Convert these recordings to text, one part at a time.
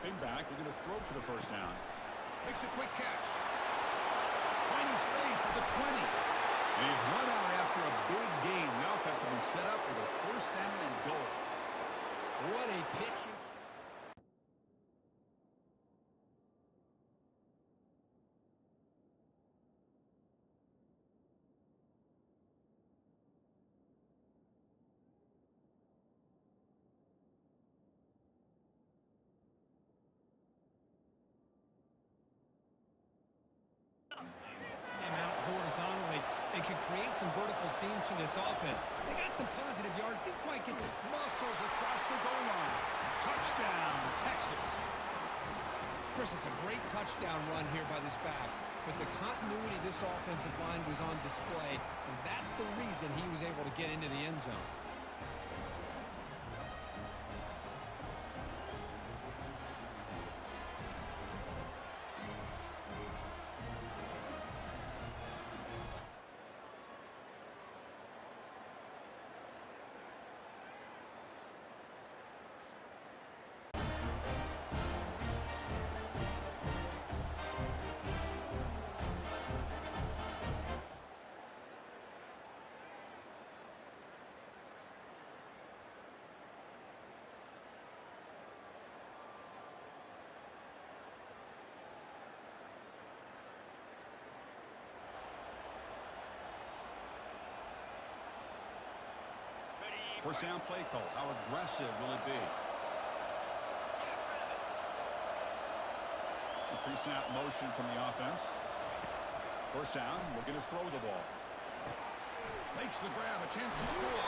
Stepping back, we're going to throw for the first down. Makes a quick catch. Finding space at the 20. And he's run out after a big gain. The offense will be set up with a first down and goal. What a pitch. Horizontally, they could create some vertical seams for this offense. They got some positive yards. Didn't quite get the muscles across the goal line. Touchdown, Texas. Chris, it's a great touchdown run here by this back. But the continuity of this offensive line was on display, and that's the reason he was able to get into the end zone. First down play call. How aggressive will it be? A pre-snap motion from the offense. First down, we're going to throw the ball. Makes the grab, a chance to score.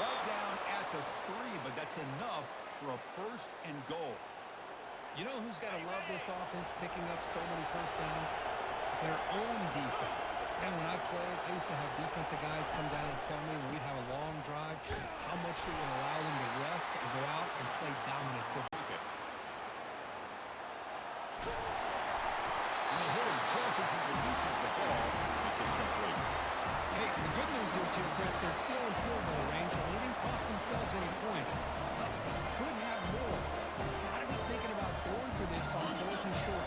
Brought down at the 3, but that's enough for a first and goal. You know who's got to love this offense picking up so many first downs? Their own defense. And when I played, I used to have defensive guys come down and tell me when we'd have a long drive how much it would allow them to rest and go out and play dominant football. Okay. And they hit him just as he releases the ball. It's incomplete. Hey, the good news is here, Chris, they're still in field goal range, and they didn't cost themselves any points. But they could have more. You've got to be thinking about going for this on fourth and short.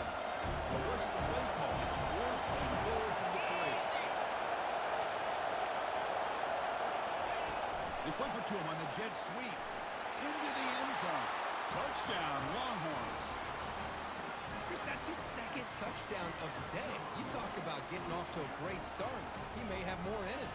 So what's the play call? It's fourth and goal from the 3. They flip it to him on the jet sweep. Into the end zone. Touchdown, Longhorns. Chris, that's his second touchdown of the day. You talk about getting off to a great start. He may have more in it.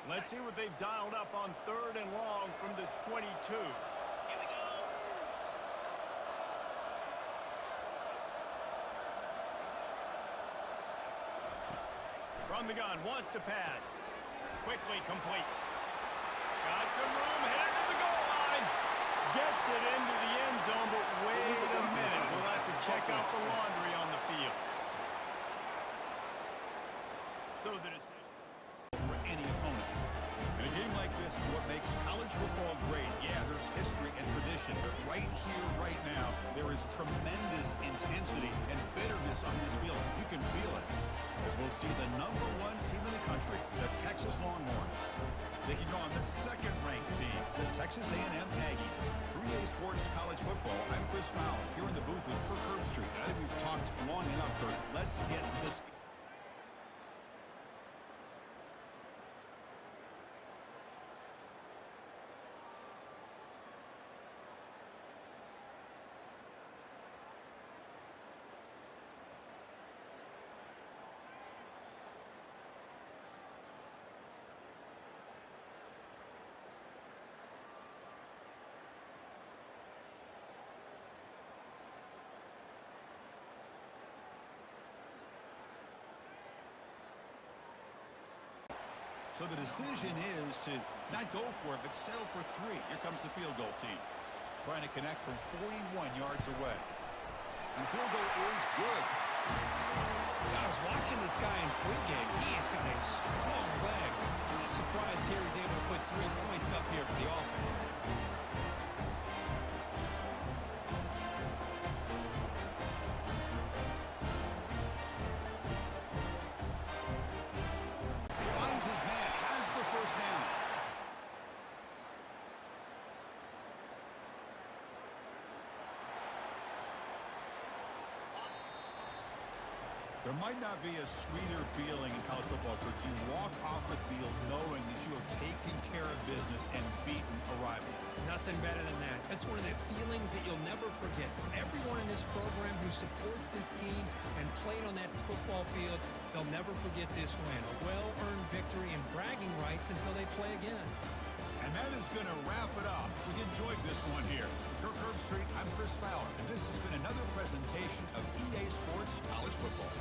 Let's see what they've dialed up on 3rd and long from the 22. Here we go. From the gun, wants to pass. Quickly complete. Got some room, headed to the goal line. Gets it into the end zone, but wait a minute. We'll have to check out the laundry on the field. So the decision for any opponent. And a game like this is what makes college football great. Yeah, there's history and tradition, but right here, right now, there is tremendous intensity and bitterness on this field. You can feel it. As we'll see the #1 team in the country, the Texas Longhorns, taking on the second-ranked team, the Texas A&M Aggies. 3A Sports College Football, I'm Chris Fowler, here in the booth with Kirk Herbstreit. I think we've talked long enough, Kirk. Let's get this. So the decision is to not go for it, but settle for 3. Here comes the field goal team. Trying to connect from 41 yards away. And the field goal is good. I was watching this guy in pregame. He has got a strong leg. I'm not surprised here. There might not be a sweeter feeling in college football because you walk off the field knowing that you have taken care of business and beaten a rival. Nothing better than that. That's one of the feelings that you'll never forget. For everyone in this program who supports this team and played on that football field, they'll never forget this win. A well-earned victory and bragging rights until they play again. And that is going to wrap it up. We enjoyed this one here. For Kirk Herbstreit, I'm Chris Fowler, and this has been another presentation of EA Sports College Football.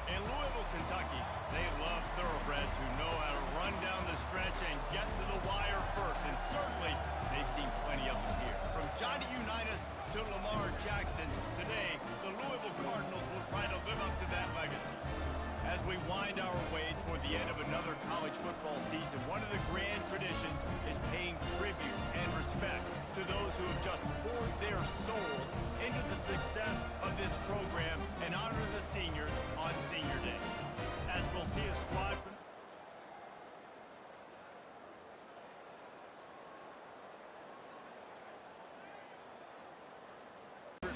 In Louisville, Kentucky, they love thoroughbreds who know how to run down the stretch and get to the wire first. And certainly, they've seen plenty of them here. From Johnny Unitas to Lamar Jackson, today, the Louisville Cardinals will try to live up to that legacy. As we wind our way toward the end of another college football season, one of the grand traditions is paying tribute and respect to those who have just poured their souls into the success of this program and honor the seniors on Senior Day. As we'll see a squad from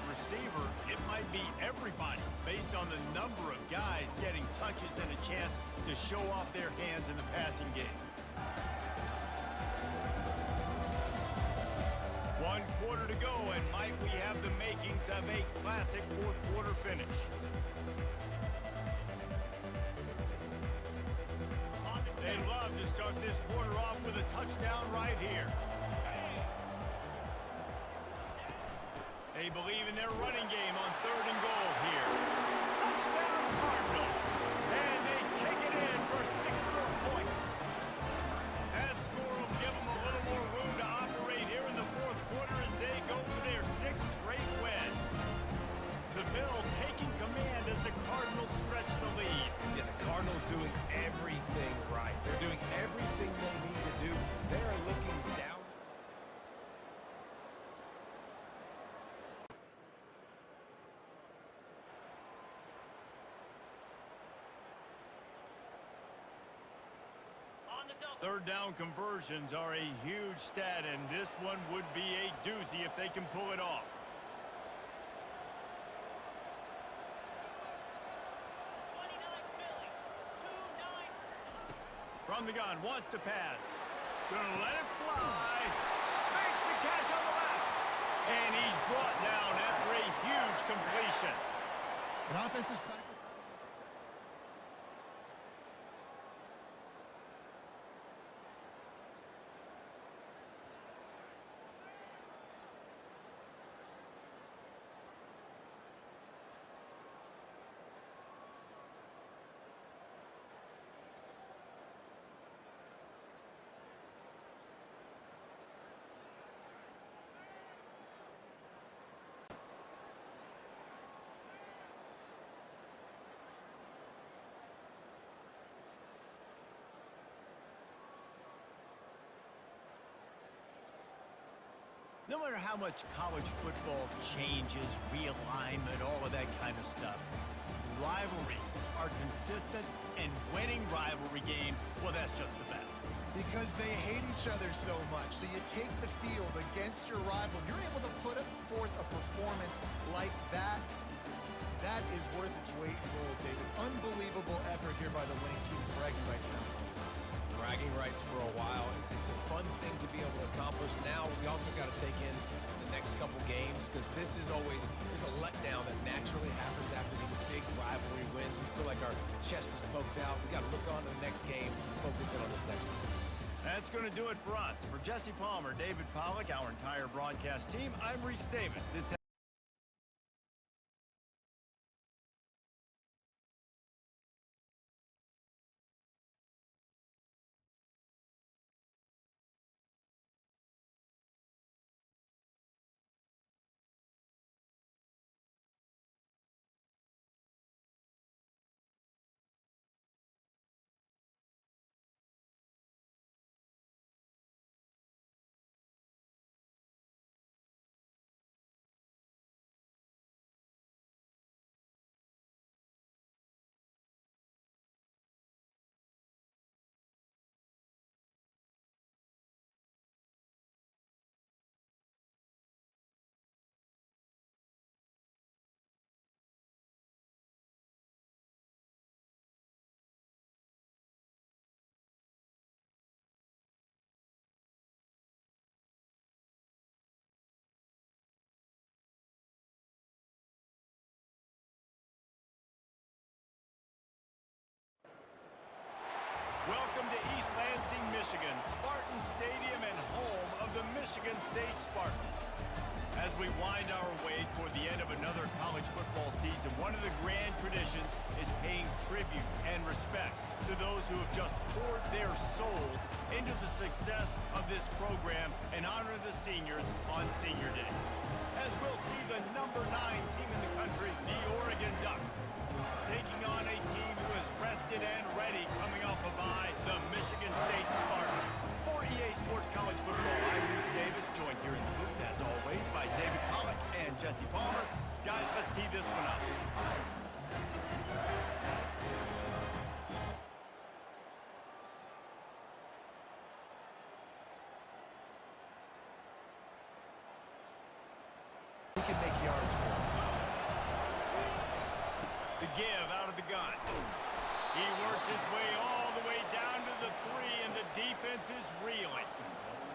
receiver, it might be everybody based on the number of guys getting touches and a chance to show off their hands in the passing game. 1 quarter to go, and might we have the makings of a classic fourth quarter finish. They'd love to start this quarter off with a touchdown right here. They believe in their running game on 3rd and goal here. Touchdown Cardinals! And they take it in for 6 more points. That score will give them a little more room to operate here in the fourth quarter as they go for their 6th straight win. The Ville taking command as the Cardinals stretch the lead. Yeah, the Cardinals doing everything right. They're doing everything they need to do. They're looking down. Third down conversions are a huge stat, and this one would be a doozy if they can pull it off. From the gun, wants to pass. Gonna let it fly. Makes the catch on the left. And he's brought down after a huge completion. An offensive practice. No matter how much college football changes, realignment, all of that kind of stuff, rivalries are consistent, and winning rivalry games, well, that's just the best. Because they hate each other so much. So you take the field against your rival. You're able to put forth a performance like that. That is worth its weight in gold, David. Unbelievable effort here by the winning team. Bragging rights now. Bragging rights for a while. It's a fun thing to be able to accomplish. Now we also got to take in the next couple games because this is always, there's a letdown that naturally happens after these big rivalry wins. We feel like our chest is poked out. We got to look on to the next game, focus in on this next one. That's going to do it for us. For Jesse Palmer, David Pollack, our entire broadcast team, I'm Reese Davis. This Michigan, Spartan Stadium and home of the Michigan State Spartans. As we wind our way toward the end of another college football season, one of the grand traditions is paying tribute and respect to those who have just poured their souls into the success of this program and honor the seniors on Senior Day. As we'll see the number 9 team in the country, the Oregon Ducks, taking on a team who is rested and ready coming off a bye, the Michigan State Spartans. For EA Sports College Football, I'm Reese Davis, joined here in the booth, as always, by David Pollack and Jesse Palmer. Guys, let's tee this one up. He can make yards for him. The give out of the gun. He works his way all the way down to the 3, and the defense is reeling.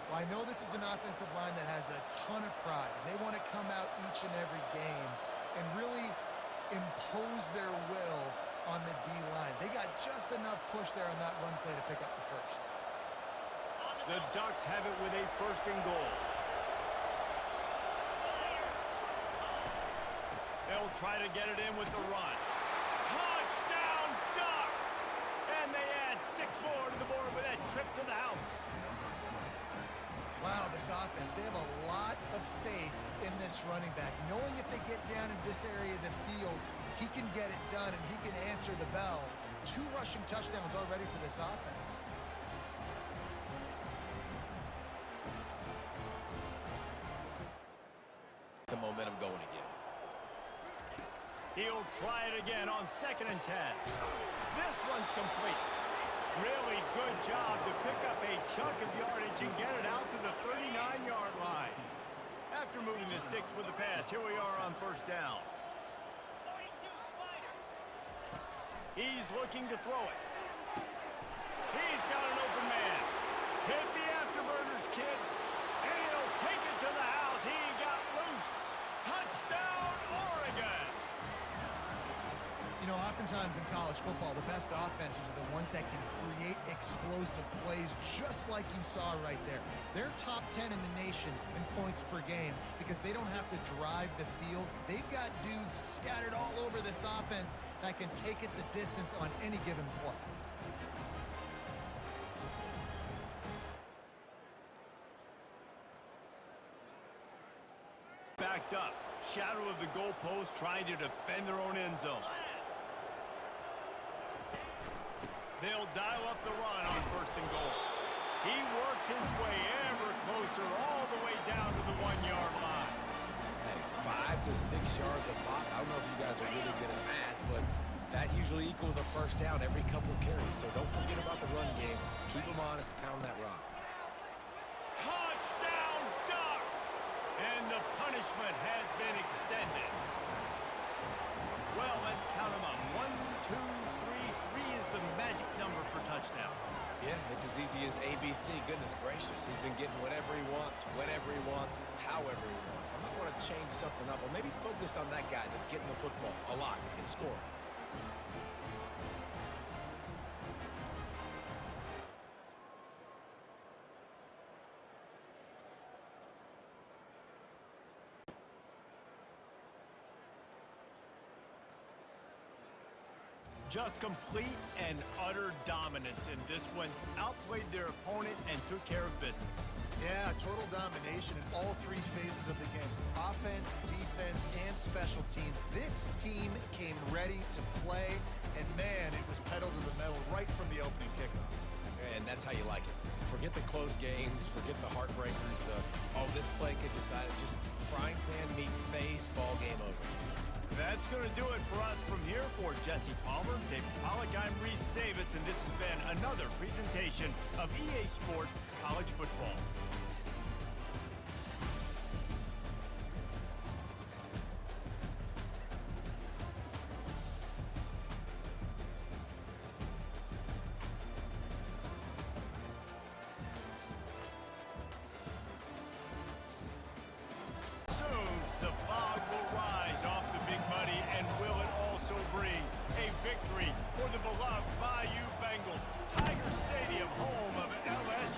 Well, I know this is an offensive line that has a ton of pride. They want to come out each and every game and really impose their will on the D-line. They got just enough push there on that run play to pick up the first. The Ducks have it with a 1st and goal. They'll try to get it in with the run. Touchdown, Ducks! And they add 6 more to the board with that trip to the house. Wow, this offense, they have a lot of faith in this running back, knowing if they get down in this area of the field, he can get it done and he can answer the bell. 2 rushing touchdowns already for this offense. The momentum going again. He'll try it again on 2nd and 10. This one's complete. Really good job to pick up a chunk of yardage and get it out to the 39-yard line. After moving the sticks with the pass, here we are on 1st down. He's looking to throw it. He's got an open man. Hit the afterburners, kid. And he'll take it to the house. He got loose. Touchdown, Oregon. You know, oftentimes in college football, the best offenses are the ones that can create explosive plays just like you saw right there. They're top 10 in the nation in points per game because they don't have to drive the field. They've got dudes scattered all over this offense that can take it the distance on any given play. Backed up. Shadow of the goalpost trying to defend their own end zone. They'll dial up the run on 1st and goal. He works his way ever closer all the way down to the 1-yard line. Hey, 5 to 6 yards a pop. I don't know if you guys are really good at math, but that usually equals a 1st down every couple of carries. So don't forget about the run game. Keep them honest, pound that rock. Touchdown, Ducks! And the punishment has been extended. Well, let's count them up. 1, 2, 3. 3 is the magic number for touchdown. Yeah, it's as easy as ABC. Goodness gracious. He's been getting whatever he wants, whenever he wants, however he wants. I might want to change something up or maybe focus on that guy that's getting the football a lot and scoring. Just complete and utter dominance in this one. Outplayed their opponent and took care of business. Yeah, total domination in all 3 phases of the game. Offense, defense, and special teams. This team came ready to play, and man, it was pedal to the metal right from the opening kickoff. And that's how you like it. Forget the close games, forget the heartbreakers, this play could decide it. Just frying pan meet face, ball game over. That's going to do it for us from here. For Jesse Palmer, David Pollack, I'm Reese Davis, and this has been another presentation of EA Sports College Football. Victory for the beloved Bayou Bengals. Tiger Stadium, home of LSU.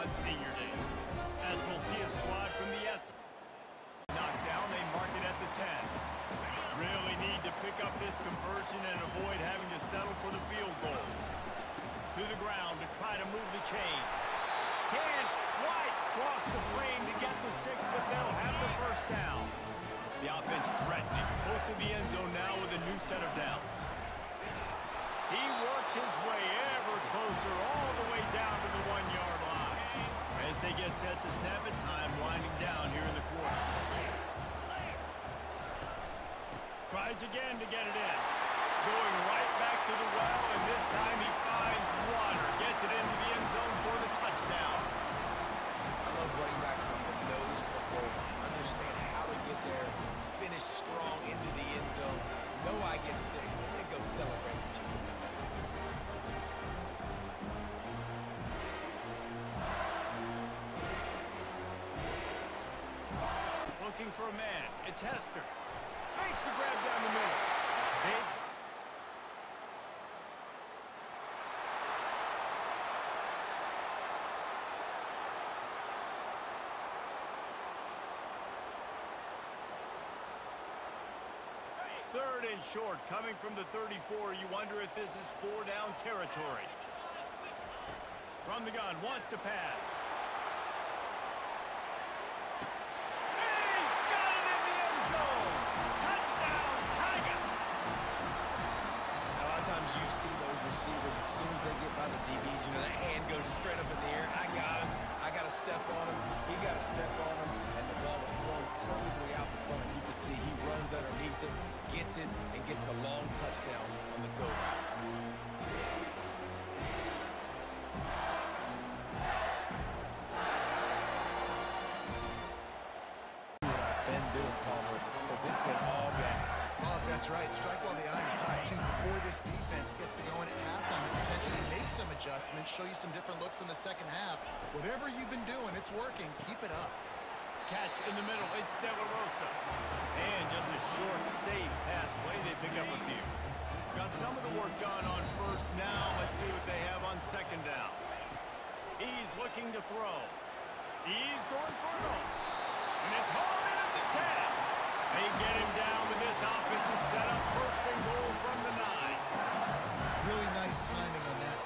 on senior day. As we'll see a squad from the S. Knocked down, they mark it at the 10. Really need to pick up this conversion and avoid having to settle for the field goal. To the ground to try to move the chains. Can't quite cross the frame to get the 6, but they'll have the first down. The offense threatening. Close to the end zone now with a new set of downs. He works his way ever closer all the way down to the 1-yard line. As they get set to snap it, time winding down here in the quarter. Tries again to get it in. Going right back to the well, and this time he finds water. Gets it into the end zone for the touchdown. I love running backs that even knows for the goal line. Understand how to get there, finish strong into the end zone. Know I get 6, and then go celebrate with you guys. Looking for a man. It's Hester. Makes the grab down the middle. Big. Third and short, coming from the 34. You wonder if this is 4-down territory. From the gun, wants to pass. He's got it in the end zone. Touchdown, Tigers. Now, a lot of times you see those receivers as soon as they get by the DBs, you know, that hand goes straight up in the air. I got him. I got to step on him. He got to step on him. And the ball was thrown perfectly out in front. You can see he runs underneath it, gets it, and gets the long touchdown on the go route. It's been all gas. Oh, that's right. Strike while the iron's hot, too, before this defense gets to go in at halftime to potentially make some adjustments, show you some different looks in the second half. Whatever you've been doing, it's working. Keep it up. Catch in the middle. It's De La Rosa. And just a short, safe pass play. They pick up a few. Got some of the work done on first. Now let's see what they have on second down. He's looking to throw. He's going for it all. And it's hauled in at the 10. They get him down with this offensive setup. First and goal from the 9. Really nice timing on that.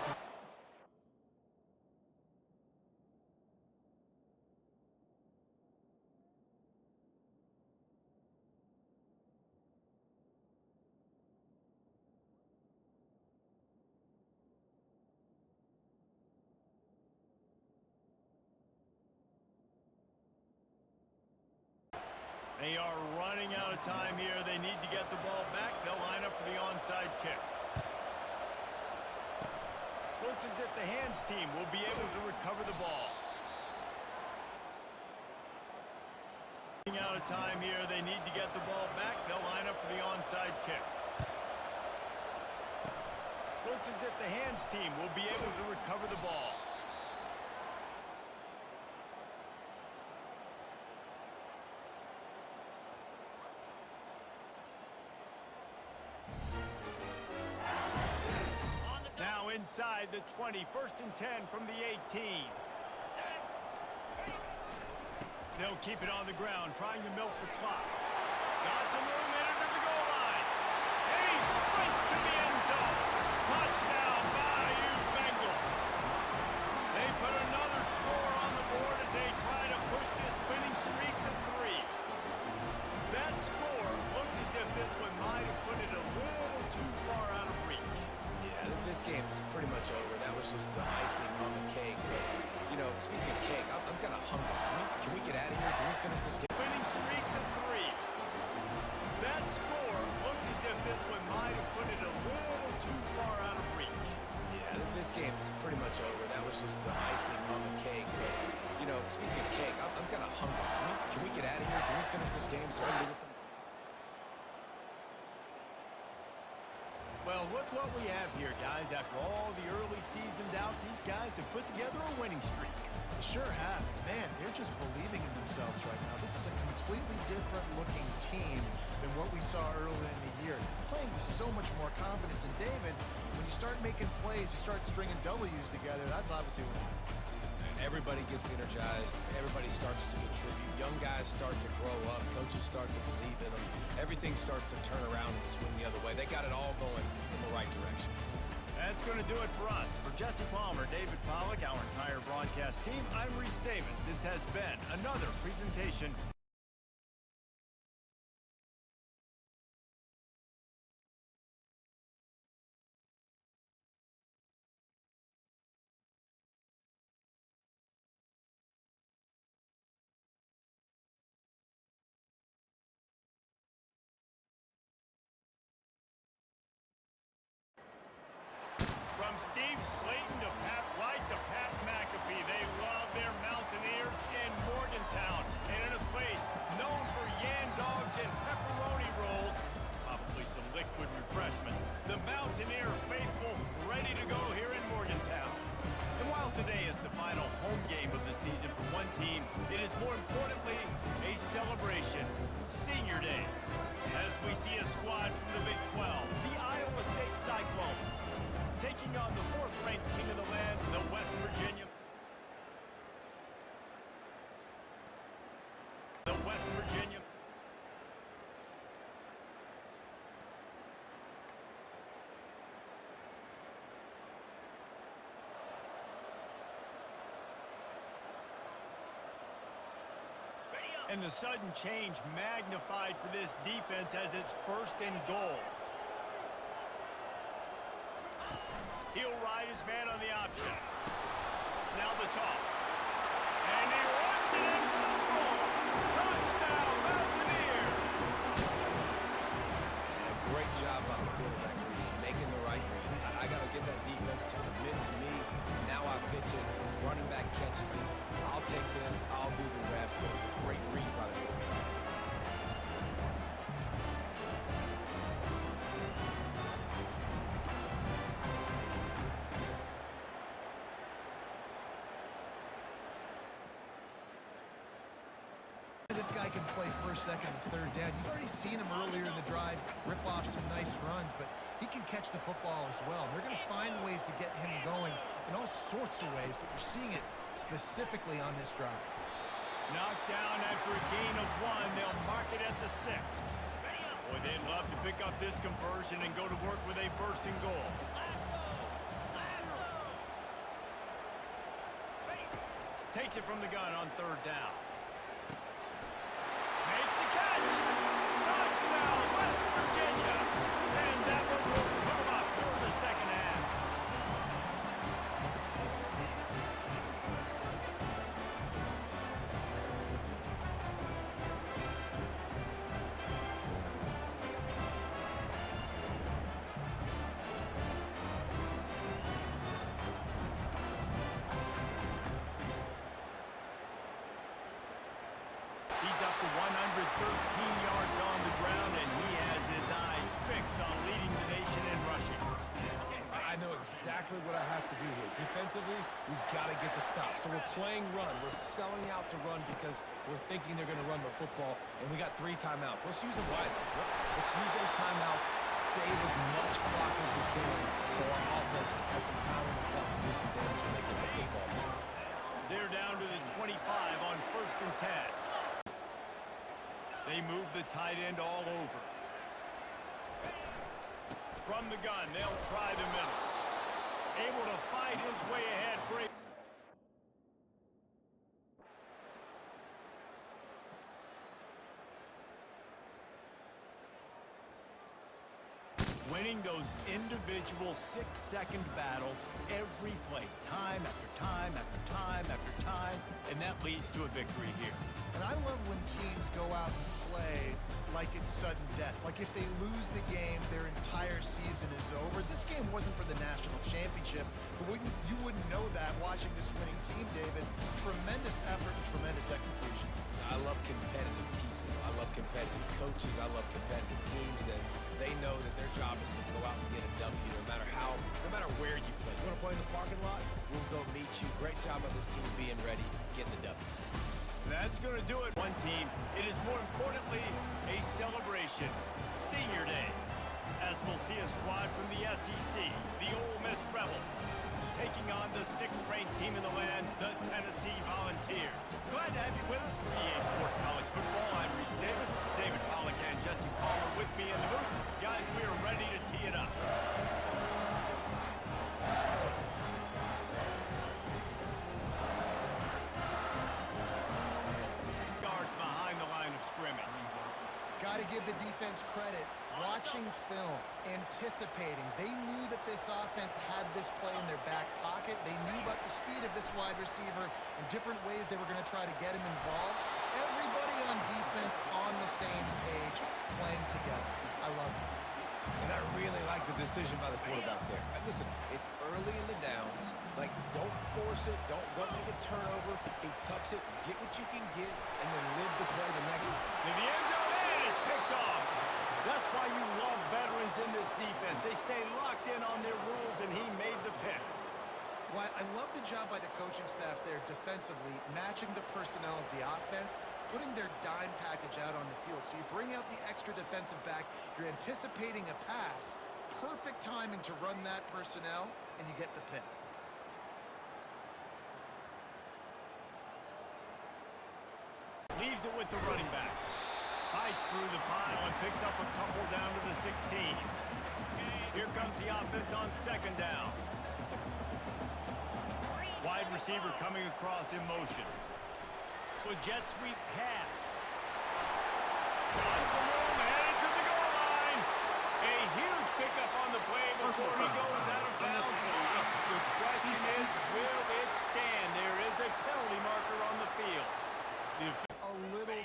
They are running out of time here. They need to get the ball back. They'll line up for the onside kick. Looks as if the hands team will be able to recover the ball. Running out of time here. They need to get the ball back. They'll line up for the onside kick. Looks as if the hands team will be able to recover the ball. Inside the 20, first and 10 from the 18. They'll keep it on the ground, trying to milk the clock. Got some room, entered to the goal line. And he sprints to the end zone. Touchdown, Bayou Bengals. They put another score on the board as they try to push this winning streak to 3. That score looks as if this one might have put it a little too far out of reach. This game's pretty much over. That was just the icing on the cake. But, you know, speaking of cake, I'm kind of hungry. Can we get out of here? Can we finish this game? Winning streak to 3. That score looks as if this one might have put it a little too far out of reach. Yeah, this game's pretty much over. That was just the icing on the cake. But, you know, speaking of cake, I'm kind of hungry. Can we get out of here? Can we finish this game so I can get some... Well, look what we have here, guys. After all the early season doubts, these guys have put together a winning streak. Sure have. Man, they're just believing in themselves right now. This is a completely different looking team than what we saw early in the year. Playing with so much more confidence. And David, when you start making plays, you start stringing W's together, that's obviously what happens. everybody gets energized. Everybody starts to contribute. Young guys start to grow up. Coaches start to believe in them. Everything starts to turn around and swing the other way. They got it all going in the right direction. That's going to do it for us. For Jesse Palmer, David Pollack, our entire broadcast team, I'm Reese Davis. This has been another presentation. From Steve Slayton to Pat White to Pat McAfee, they love their Mountaineers in Morgantown. And in a place known for yan dogs and pepperoni rolls, probably some liquid refreshments, the Mountaineer faithful ready to go here in Morgantown. And while today is the final home game of the season for one team, it is more importantly a celebration, Senior Day. As we see a squad from the Big 12, the Iowa State Cyclones, taking on the fourth-ranked team of the land, the West Virginia. And the sudden change magnified for this defense as it's 1st and goal. He'll ride his man on the option. Now the toss. And he runs it in for the score. Touchdown, Mountaineers! And a great job by the quarterback, Reese, making the right read. I got to get that defense to commit to me. Now I pitch it. Running back catches it. I'll take this. I'll do the rest. But it was a great read by the quarterback. This guy can play first, second, and third down. You've already seen him earlier in the drive rip off some nice runs, but he can catch the football as well. They're going to find ways to get him going in all sorts of ways, but you're seeing it specifically on this drive. Knocked down after a gain of 1. They'll mark it at the 6. Boy, they'd love to pick up this conversion and go to work with a 1st and goal. Takes it from the gun on 3rd down. Makes the catch! Touchdown, West Virginia! And that one will put them up for the second half. He's up to 113 yards on the ground, and he has his eyes fixed on leading the nation in rushing. I know exactly what I have to do here. Defensively, we've got to get the stop. So we're playing run. We're selling out to run because we're thinking they're going to run the football, and we got 3 timeouts. Let's use them wisely. Let's use those timeouts, save as much clock as we can so our offense has some time on the clock to do some damage when they get the football back. They're down to the 25 on 1st and 10. They move the tight end all over. From the gun, they'll try the middle. Able to fight his way ahead for a... Winning those individual 6-second battles every play, time after time after time after time, and that leads to a victory here. And I love when teams go out and play like it's sudden death. Like if they lose the game, their entire season is over. This game wasn't for the national championship, but you wouldn't know that watching this winning team, David. Tremendous effort and tremendous execution. I love competitive people. I love competitive coaches. I love competitive teams that they know that their job is to go out and get a W no matter where you play. You want to play in the parking lot? We'll go meet you. Great job on this team being ready, getting the W. That's going to do it. One team. It is more importantly a celebration. Senior Day. As we'll see a squad from the SEC, the Ole Miss Rebels, taking on the 6th-ranked team in the land, the Tennessee Volunteers. Glad to have you with us for EA Sports College Football. I'm Reese Davis, David Pollack, and Jesse Palmer with me in the booth. Guys, we are ready to tee it up. Guards behind the line of scrimmage. Got to give the defense credit. Watching film, anticipating. They knew that this offense had this play in their back pocket. They knew about the speed of this wide receiver and different ways they were going to try to get him involved. Everybody on defense on the same page, playing together. I love it. And I really like the decision by the quarterback there. And listen, it's early in the downs. Like, don't force it. Don't make a turnover. He tucks it, get what you can get, and then live the play the next. And the end zone is picked off. That's why you love veterans in this defense. They stay locked in on their rules, and he made the pick. Well, I love the job by the coaching staff there defensively, matching the personnel of the offense, putting their dime package out on the field. So you bring out the extra defensive back, you're anticipating a pass, perfect timing to run that personnel, and you get the pick. Leaves it with the running back. Fights through the pile and picks up a couple down to the 16. Here comes the offense on 2nd down. Wide receiver coming across in motion. With jet sweep pass. Got some room, headed to the goal line. A huge pickup on the play before he goes out of bounds. The question is, will it stand? There is a penalty marker on the field. A little...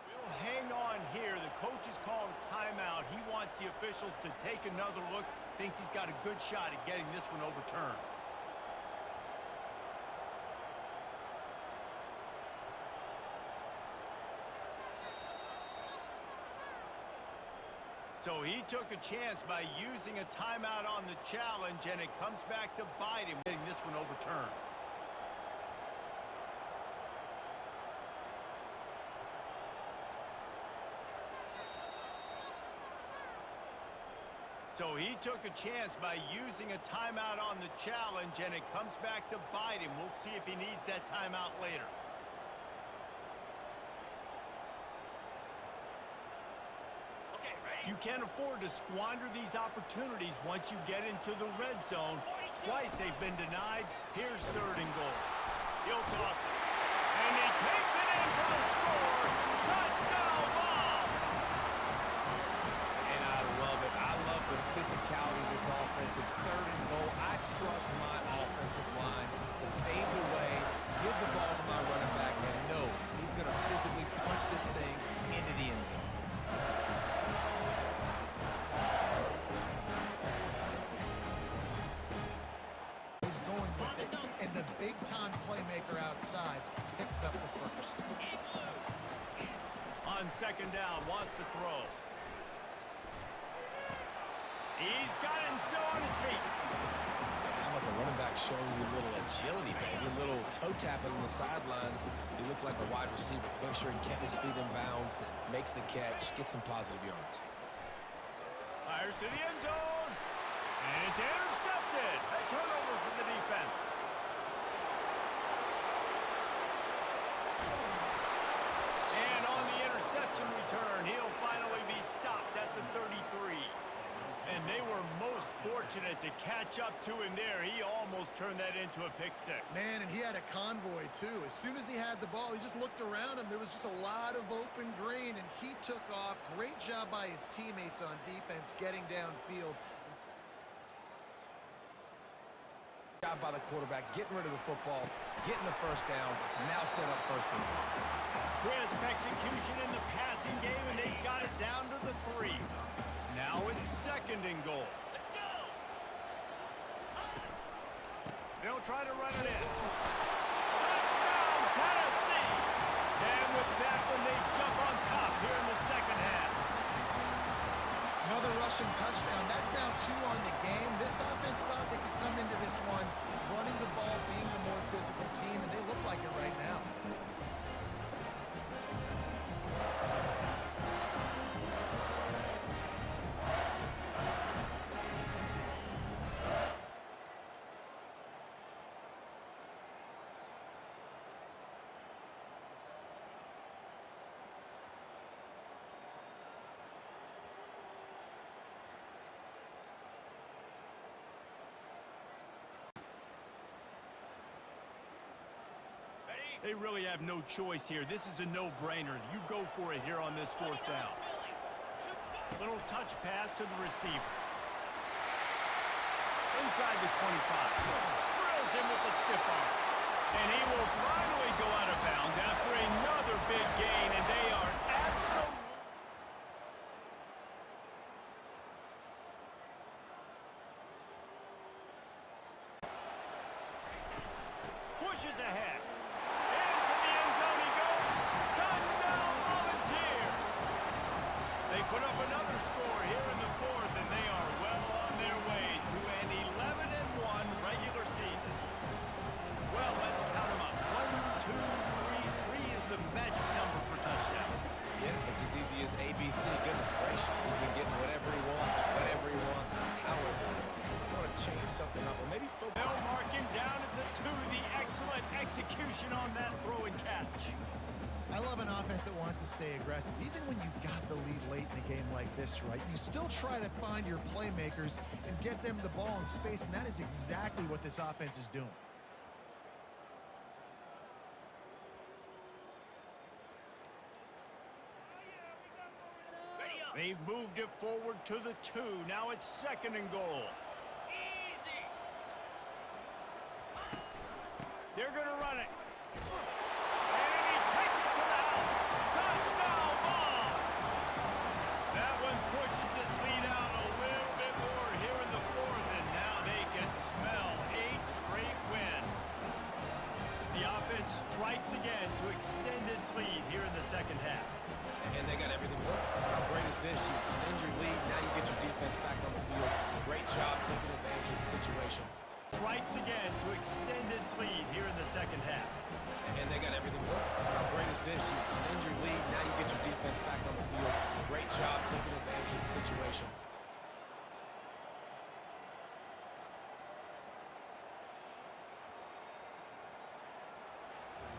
We'll hang on here. The coach is calling a timeout. He wants the officials to take another look. Thinks he's got a good shot at getting this one overturned. So he took a chance by using a timeout on the challenge, and it comes back to bite him, getting this one overturned. So he took a chance by using a timeout on the challenge, and it comes back to bite him. We'll see if he needs that timeout later. You can't afford to squander these opportunities once you get into the red zone. Twice they've been denied. Here's 3rd and goal. He'll toss it. And he takes it in for the score. Touchdown ball! And I love it. I love the physicality of this offense. It's 3rd and goal. I trust my offensive line to pave the way, give the ball to my running back, and know he's going to physically punch this thing into the end zone. Big-time playmaker outside picks up the first. On 2nd down, wants to throw. He's got him still on his feet. How about the running back showing you a little agility, baby? A little toe tapping on the sidelines. He looked like a wide receiver. Make sure he kept his feet in bounds, makes the catch, gets some positive yards. Fires to the end zone. And it's intercepted. A turnover for the defense. Return. He'll finally be stopped at the 33. And they were most fortunate to catch up to him there. He almost turned that into a pick six. Man, and he had a convoy, too. As soon as he had the ball, he just looked around him. There was just a lot of open green, and he took off. Great job by his teammates on defense getting downfield. Job by the quarterback, getting rid of the football, getting the 1st down, now set up 1st and goal. Crisp execution in the passing game, and they've got it down to the 3. Now it's 2nd and goal. Let's go! They'll try to run it in. Touchdown, Tennessee! And with that one, they jump on top here in the 2nd half. Another rushing touchdown. That's now 2 on the game. This offense thought they could come into this one running the ball, being the more physical team, and they look like it right now. They really have no choice here. This is a no-brainer. You go for it here on this fourth down. Little touch pass to the receiver. Inside the 25. Drills him with a stiff arm. And he will finally go out of bounds after another big gain, and they are absolutely... Pushes ahead. Into the end zone he goes. Touchdown, Volunteers! They put up another score here in the fourth, and they are well on their way to an 11-1 regular season. Well, let's count them up. 1, 2, 3. 3 is the magic number for touchdowns. Yeah, it's as easy as ABC. Goodness gracious. He's been getting whatever he wants, whenever he wants, however he wants. If you want to change something up, or maybe focus. They'll mark him down at the 2. The excellent execution on that throw and catch. I love an offense that wants to stay aggressive. Even when you've got the lead late in a game like this, right? You still try to find your playmakers and get them the ball in space, and that is exactly what this offense is doing. They've moved it forward to the 2. Now it's 2nd and goal. They're going to run it. And he takes it to the house. Touchdown ball. That one pushes this lead out a little bit more here in the fourth, and now they can smell 8 straight wins. The offense strikes again to extend its lead here in the second half. And they got everything working. How great is this? You extend your lead. Now you get your defense back on the field. Great job taking advantage of the situation. Strikes again to extend its lead here in the second half. And they got everything working. How great is this? You extend your lead. Now you get your defense back on the field. Great job taking advantage of the situation.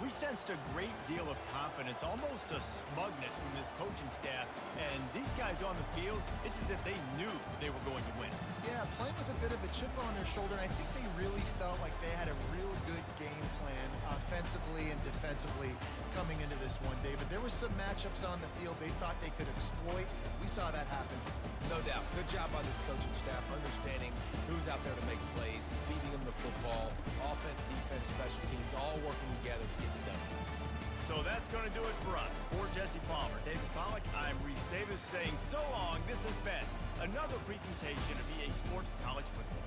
We sensed a great deal of confidence, almost a smugness from this coaching staff. And these guys on the field, it's as if they knew they were going to win. Yeah, playing with a bit of a chip on their shoulder. I think they really felt like they had a real good game plan offensively and defensively coming into this one, David. There were some matchups on the field they thought they could exploit. We saw that happen. No doubt. Good job by this coaching staff, understanding who's out there to make plays, feeding them the football, offense, defense, special teams, all working together to get it done. So that's going to do it for us. For Jesse Palmer, David Pollack, I'm Reese Davis saying so long. This has been another presentation of EA Sports College Football.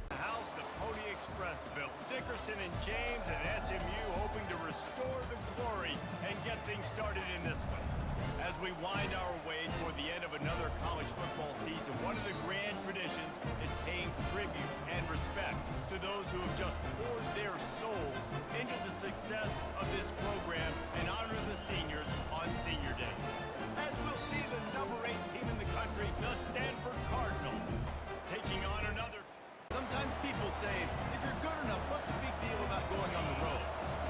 The house the Pony Express built. Dickerson and James and SMU hoping to restore the glory and get things started in this one. As we wind our way toward the end of another college football season, one of the grand traditions is paying tribute and respect to those who have just poured their souls into the success of this program and honor the seniors on Senior Day. As we'll see the number 8 team in the country, the Stanford Cardinal, taking on another. Sometimes people say, if you're good enough, what's the big deal about going on the road?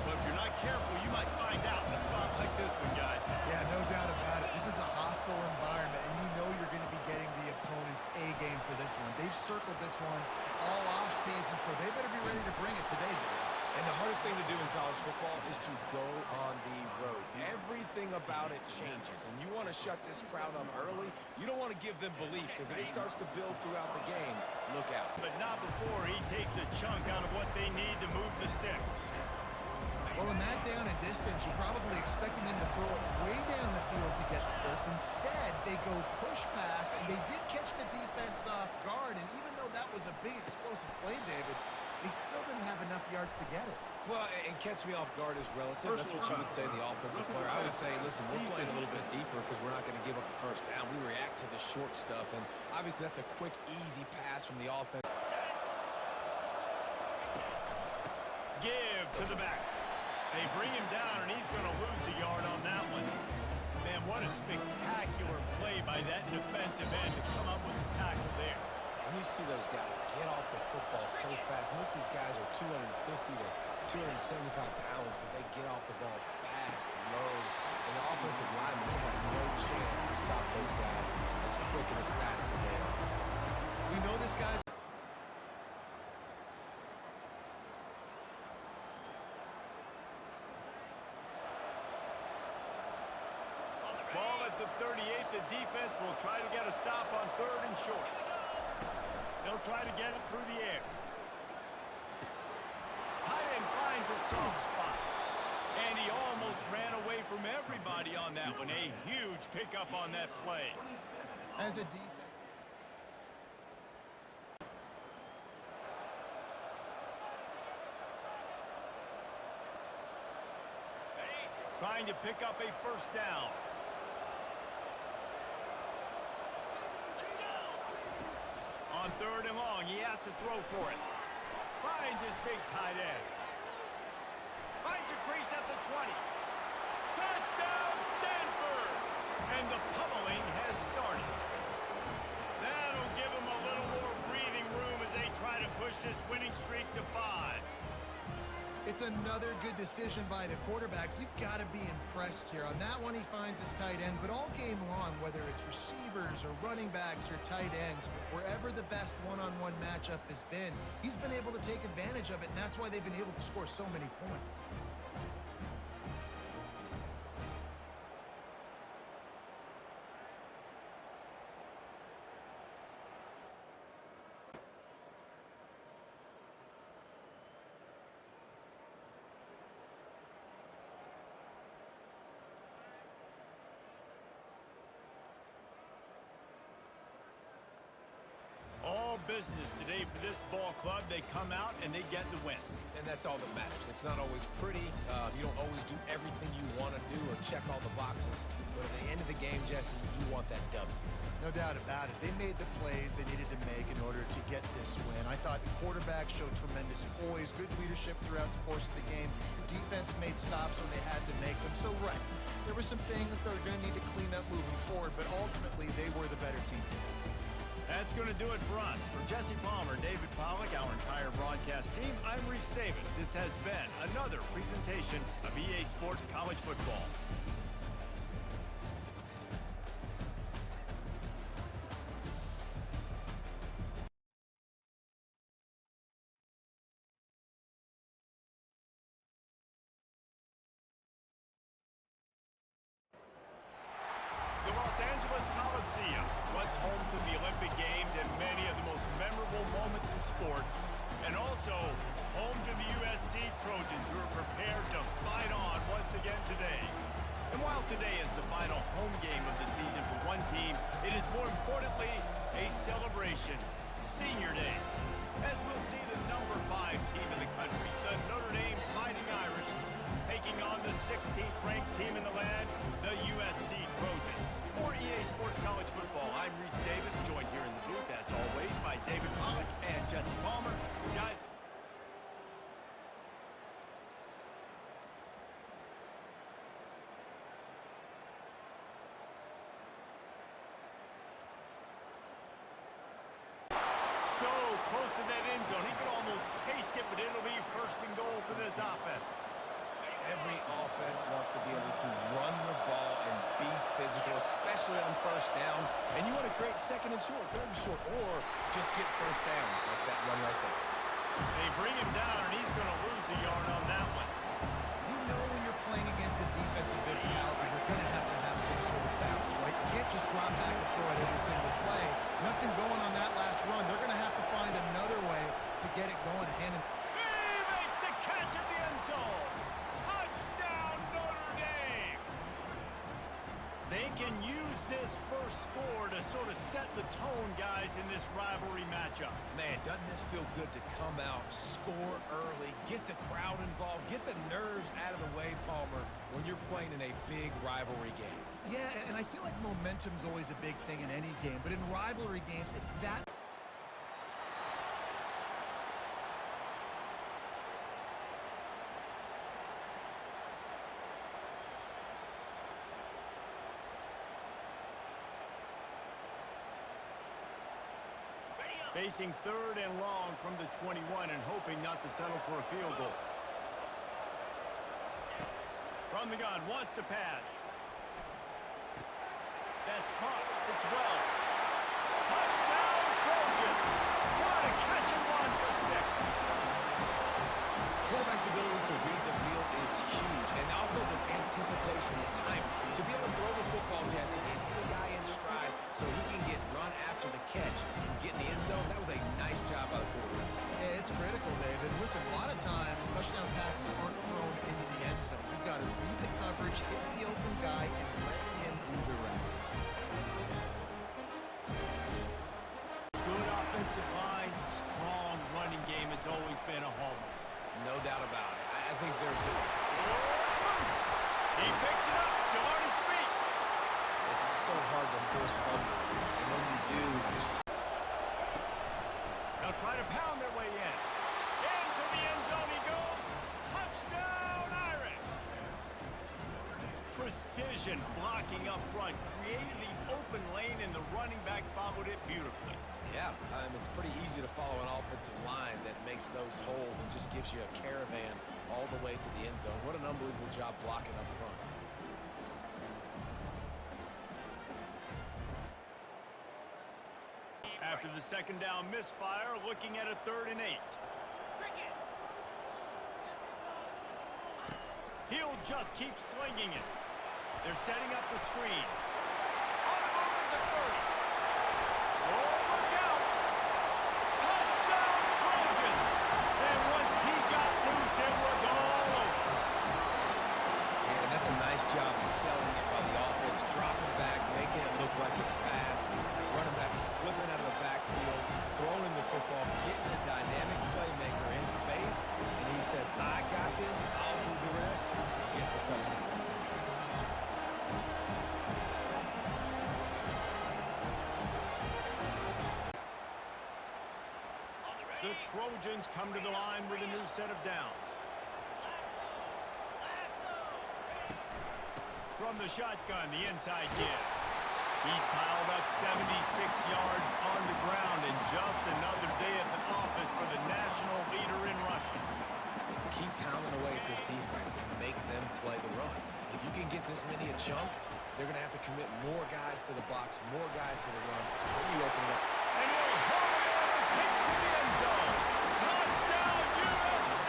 But if you're not careful, you might find out in a spot like this one, guys. Yeah, no doubt about it. This is a hostile environment, and you know you're going to be getting the opponent's A game for this one. They've circled this one all off-season, so they better be ready to bring it today, David. And the hardest thing to do in college football is to go on the road. Everything about it changes, and you want to shut this crowd up early. You don't want to give them belief, because if it starts to build throughout the game, look out. But not before he takes a chunk out of what they need to move the sticks. Well, in that down and distance, you're probably expecting them to throw it way down the field to get the first. Instead, they go push pass, and they did catch the defense off guard. And even though that was a big explosive play, David, they still didn't have enough yards to get it. Well, and catch me off guard is relative. That's what you would say, the offensive player. I would say, listen, we're playing a little bit deeper because we're not going to give up the first down. We react to the short stuff, and obviously that's a quick, easy pass from the offense. Give to the back. They bring him down, and he's going to lose a yard on that one. Man, what a spectacular play by that defensive end to come up with a tackle there. And you see those guys get off the football so fast. Most of these guys are 250 to 275 pounds, but they get off the ball fast, low. And the offensive linemen, they have no chance to stop those guys as quick and as fast as they are. We know this guy's the 38th, the defense will try to get a stop on 3rd and short. They'll try to get it through the air. Tight end finds a soft spot. And he almost ran away from everybody on that one. A huge pickup on that play. As a defense. Trying to pick up a first down. On 3rd and long, he has to throw for it. Finds his big tight end. Finds a crease at the 20. Touchdown, Stanford! And the pummeling has started. That'll give him a little more breathing room as they try to push this winning streak to 5. It's another good decision by the quarterback. You've got to be impressed here. On that one, he finds his tight end, but all game long, whether it's receivers or running backs or tight ends, wherever the best one-on-one matchup has been, he's been able to take advantage of it, and that's why they've been able to score so many points. Business today for this ball club. They come out and they get the win. And that's all that matters. It's not always pretty. You don't always do everything you want to do or check all the boxes. But at the end of the game, Jesse, you want that W. No doubt about it. They made the plays they needed to make in order to get this win. I thought the quarterback showed tremendous poise, good leadership throughout the course of the game. Defense made stops when they had to make them. So, right, there were some things they're going to need to clean up moving forward, but ultimately they were the better team. That's going to do it for us. For Jesse Palmer, David Pollack, our entire broadcast team, I'm Reese Davis. This has been another presentation of EA Sports College Football. The Los Angeles Coliseum, what's home to the Olympic Games and many of the most memorable moments in sports, and also home to the USC Trojans, who are prepared to fight on once again today. And while today is the final home game of the season for one team, it is more importantly a celebration, Senior Day, as we'll see the number 5 team in the country, the Notre Dame Fighting Irish, taking on the 16th ranked team in the land, the USC Trojans. For EA Sports College Football, I'm Reese Davis, joined here in the booth, as always, by David Pollack and Jesse Palmer. Guys, so close to that end zone. He could almost taste it, but it'll be 1st and goal for this offense. Every offense wants to be able to run the ball and be physical, especially on 1st down. And you want to create 2nd and short, 3rd and short, or just get 1st downs like that run right there. They bring him down, and he's going to lose a yard on that one. You know when you're playing against a defense of this caliber, you're going to have some sort of bounce, right? You can't just drop back and throw it every single play. Nothing going on that last run. They're going to have to find another way to get it going hand in. He makes the catch at the end zone. Touchdown, Notre Dame. They can use this first score to sort of set the tone, guys, in this rivalry matchup. Man, doesn't this feel good to come out, score early, get the crowd involved, get the nerves out of the way, Palmer, when you're playing in a big rivalry game? Yeah, and I feel like momentum's always a big thing in any game, but in rivalry games, it's that. Facing 3rd and long from the 21 and hoping not to settle for a field goal. From the gun, wants to pass. That's caught. It's Wells. Touchdown, Trojans. What a catch and run for 6. Quarterback's ability to read the field is huge, and also the anticipation, the time to be able to throw the football, Jesse, and listen, a lot of times touchdown passes aren't thrown into the end zone. You've got to read the coverage, hit the open guy, and let him do the rest. Good offensive line, strong running game has always been a hallmark. No doubt about it. I think they're good. He picks it up, still on his feet. It's so hard to force fumbles, and when you do, They'll try to pound their way in. Into the end zone he goes. Touchdown, Irish. Precision blocking up front. Created the open lane, and the running back followed it beautifully. yeah, it's pretty easy to follow an offensive line that makes those holes and just gives you a caravan all the way to the end zone. What an unbelievable job blocking up front. After the second down misfire, looking at a 3rd and 8. He'll just keep slinging it. They're setting up the screen. On the move at the 30. Oh, look out! Touchdown, Trojans! And once he got loose, it was all over. Yeah, and that's a nice job selling it by the offense, dropping back, making it look like it's passed. Running back slipping out of the backfield, throwing the football, getting a dynamic playmaker in space, and he says, I got this, I'll do the rest. Gets the touchdown. The Trojans come to the line with a new set of downs. From the shotgun, the inside give. He's piled up 76 yards on the ground, and just another day at the office for the national leader in rushing. Keep pounding away at this defense and make them play the run. If you can get this many a chunk, they're going to have to commit more guys to the box, more guys to the run. Then you open it up. And he'll hold it over, take it to the end zone. Touchdown, USC!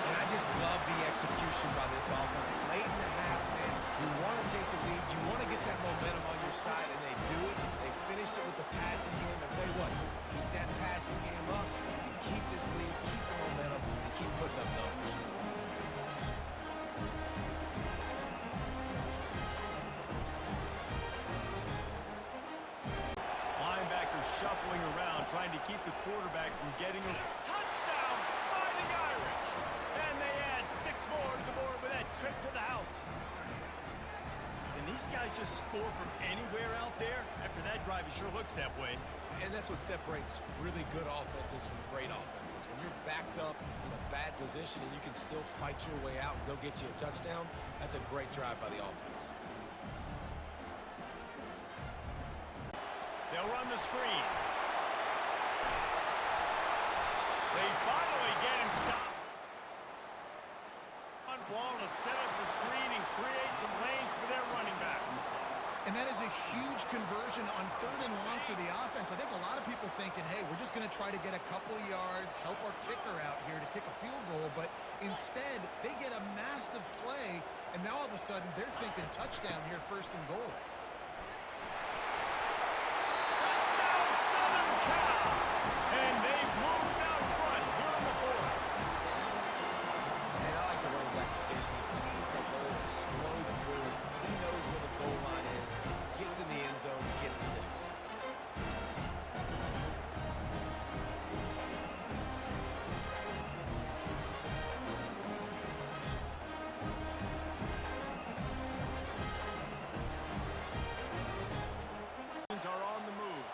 And I just love the execution by this offense. Late in the half, man, you want to take the lead. You want to get that momentum on your side, and they do it. They finish it with the passing game. I'll tell you what, keep that passing game up, and keep this lead, keep the momentum, and keep putting up numbers. Linebackers shuffling around, trying to keep the quarterback from getting a touchdown, Fighting Irish. And they add 6 more to the board with that trip to the house. And these guys just score from anywhere out there. After that drive, it sure looks that way. And that's what separates really good offenses from great offenses. When you're backed up in a bad position and you can still fight your way out and go get you a touchdown, that's a great drive by the offense. They'll run the screen. They finally get him stopped. On ball to set up the screen and create some lanes for their running back. And that is a huge conversion on 3rd and long for the offense. I think a lot of people thinking, hey, we're just going to try to get a couple yards, help our kicker out here to kick a field goal. But instead, they get a massive play, and now all of a sudden they're thinking touchdown here, 1st and goal. Touchdown, Southern Cal! And they've moved out front here on the 4th. And I like the running back's vision. He sees the hole, explodes through it. He knows where the goal line is, gets in the end zone, gets 6. Are on the move.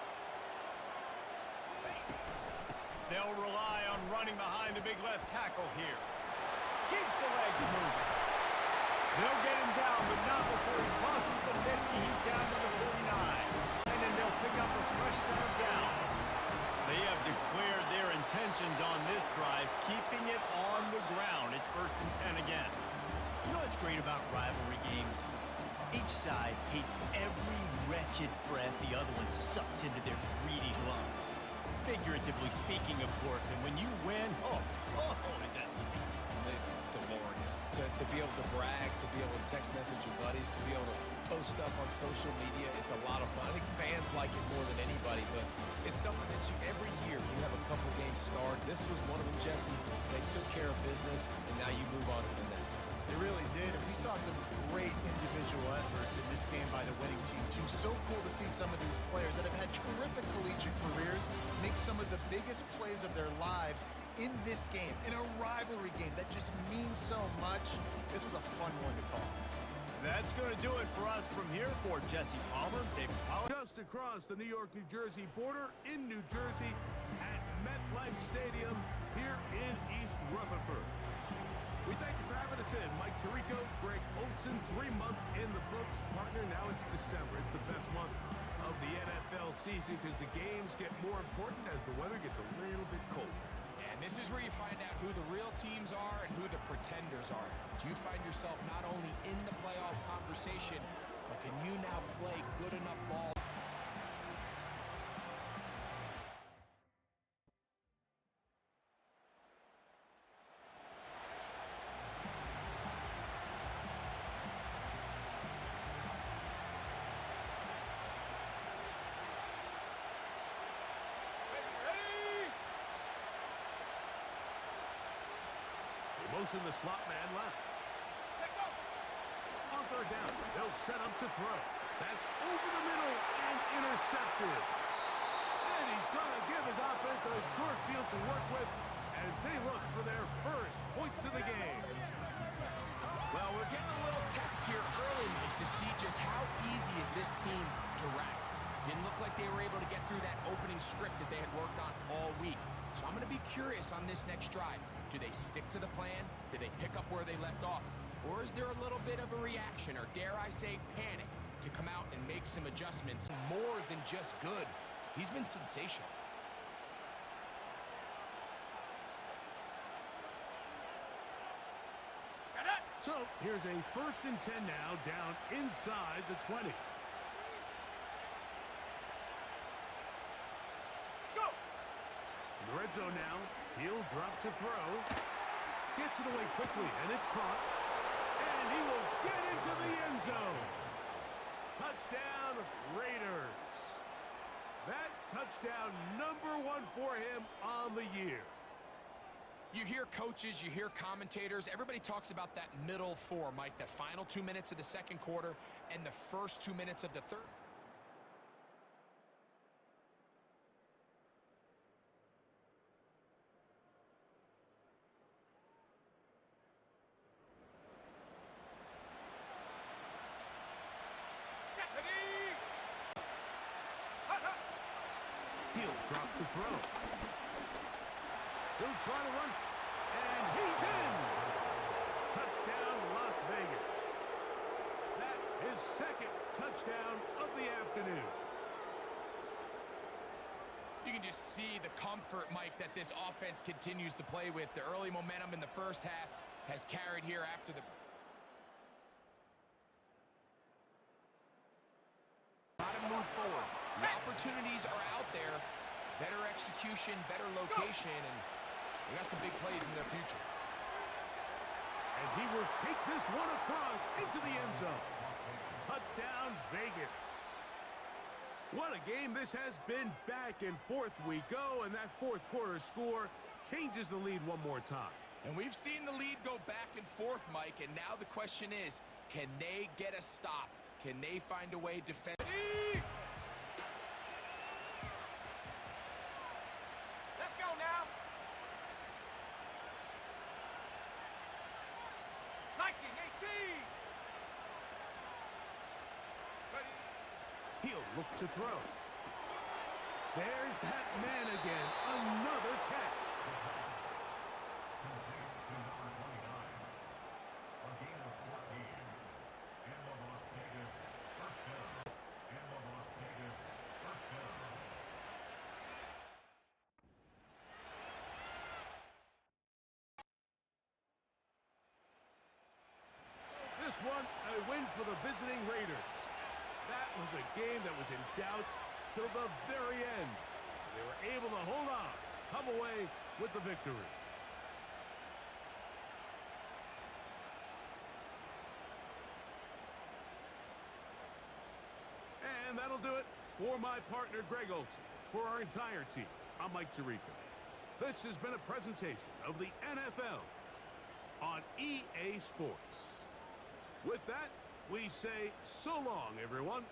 They'll rely on running behind the big left tackle here. Keeps the legs moving. They'll get him down, but not before he crosses the 50. He's down to the 49. And then they'll pick up a fresh set of downs. They have declared their intentions on this drive, keeping it on the ground. It's 1st and 10 again. You know what's great about rivalry games? Each side hates every wretched breath the other one sucks into their greedy lungs. Figuratively speaking, of course, and when you win, oh, is that sweet. It's glorious to be able to brag, to be able to text message your buddies, to be able to post post stuff on social media. It's a lot of fun. I think fans like it more than anybody, but it's something that every year you have a couple games starred. This was one of them, Jesse. They took care of business, and now you move on to the next. They really did, and we saw some great individual efforts in this game by the winning team, too. So cool to see some of these players that have had terrific collegiate careers make some of the biggest plays of their lives in this game, in a rivalry game that just means so much. This was a fun one to call. That's going to do it for us from here. For Jesse Palmer, David Pollack. Just across the New York-New Jersey border in New Jersey at MetLife Stadium here in East Rutherford. We thank you for having us in. Mike Tirico, Greg Olson, 3 months in the books. Partner, now it's December. It's the best month of the NFL season because the games get more important as the weather gets a little bit colder. And this is where you find out who the real teams are and who the pretenders are. Do you find yourself not only in the playoff conversation, but can you now play good enough ball? Motion the slot man left. On third down, they'll set up to throw. That's over the middle and intercepted. And he's going to give his offense a short field to work with as they look for their first points of the game. Well, we're getting a little test here early, Mike, to see just how easy is this team to wrap. Didn't look like they were able to get through that opening script that they had worked on all week. So I'm going to be curious on this next drive. Do they stick to the plan? Do they pick up where they left off? Or is there a little bit of a reaction, or dare I say panic, to come out and make some adjustments? More than just good. He's been sensational. So here's a 1st and 10 now, down inside the 20. Go! In the red zone now, he'll drop to throw. Gets it away quickly, and it's caught. And he will get into the end zone. Touchdown, Raiders. That touchdown #1 for him on the year. You hear coaches, you hear commentators, everybody talks about that middle four, Mike, the final 2 minutes of the second quarter and the first 2 minutes of the third. He'll drop to throw. He'll try to run, and he's in! Touchdown, Las Vegas. That is second touchdown of the afternoon. You can just see the comfort, Mike, that this offense continues to play with. The early momentum in the first half has carried here after the... Got to move forward. The opportunities are out there. Better execution, better location, and they got some big plays in their future. And he will take this one across into the end zone. Touchdown, Vegas. What a game this has been. Back and forth we go, and that fourth quarter score changes the lead one more time. And we've seen the lead go back and forth, Mike, and now the question is, can they get a stop? Can they find a way to defend? Let's go now. 1918. He'll look to throw. There's that man again. Another catch. This one, a win for the visiting Raiders. That was a game that was in doubt till the very end. They were able to hold on, come away with the victory. And that'll do it for my partner, Greg Olson. For our entire team, I'm Mike Tirico. This has been a presentation of the NFL on EA Sports. With that, we say so long, everyone.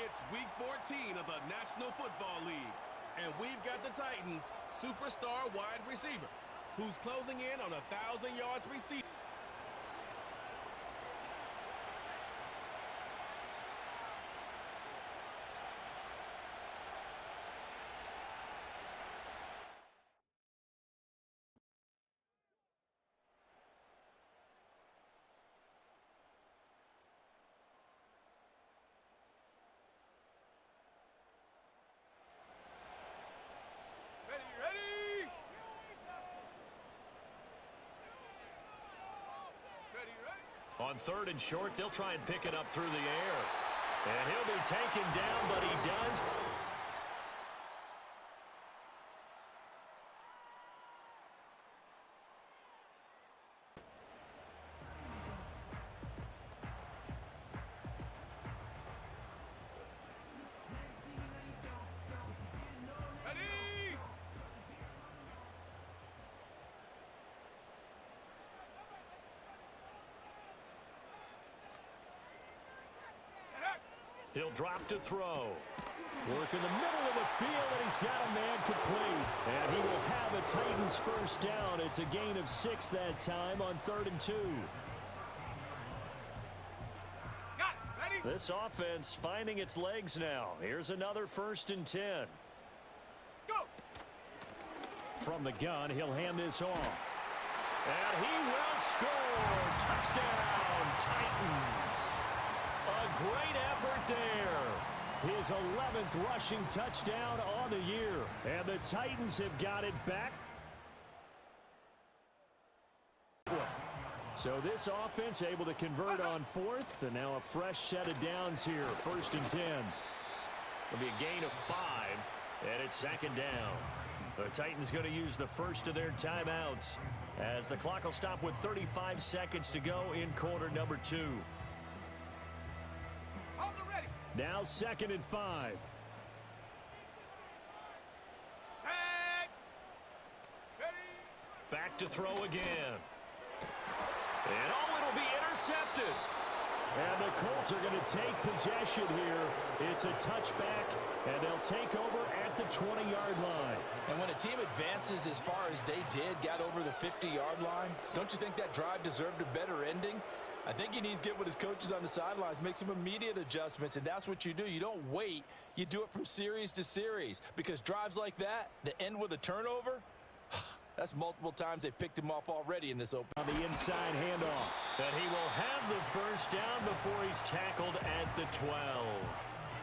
It's week 14 of the National Football League, and we've got the Titans' superstar wide receiver, who's closing in on 1,000 yards receiving. On 3rd and short, they'll try and pick it up through the air. And he'll be taken down, but he does. He'll drop to throw. Work in the middle of the field, and he's got a man complete. And he will have a Titans first down. It's a gain of 6 that time on 3rd and 2. This offense finding its legs now. Here's another 1st and 10. Go! From the gun, he'll hand this off. And he will score. Touchdown, Titans. A great effort there. His 11th rushing touchdown on the year. And the Titans have got it back. So this offense able to convert on 4th. And now a fresh set of downs here. 1st and 10. It'll be a gain of 5. And it's 2nd down. The Titans going to use the first of their timeouts, as the clock will stop with 35 seconds to go in quarter number 2. Now 2nd and 5. Set. Ready. Back to throw again. And oh, it'll be intercepted. And the Colts are going to take possession here. It's a touchback, and they'll take over at the 20-yard line. And when a team advances as far as they did, got over the 50-yard line, don't you think that drive deserved a better ending? I think he needs to get with his coaches on the sidelines, make some immediate adjustments, and that's what you do. You don't wait. You do it from series to series, because drives like that end with a turnover, that's multiple times they picked him off already in this open. On the inside handoff. And he will have the first down before he's tackled at the 12.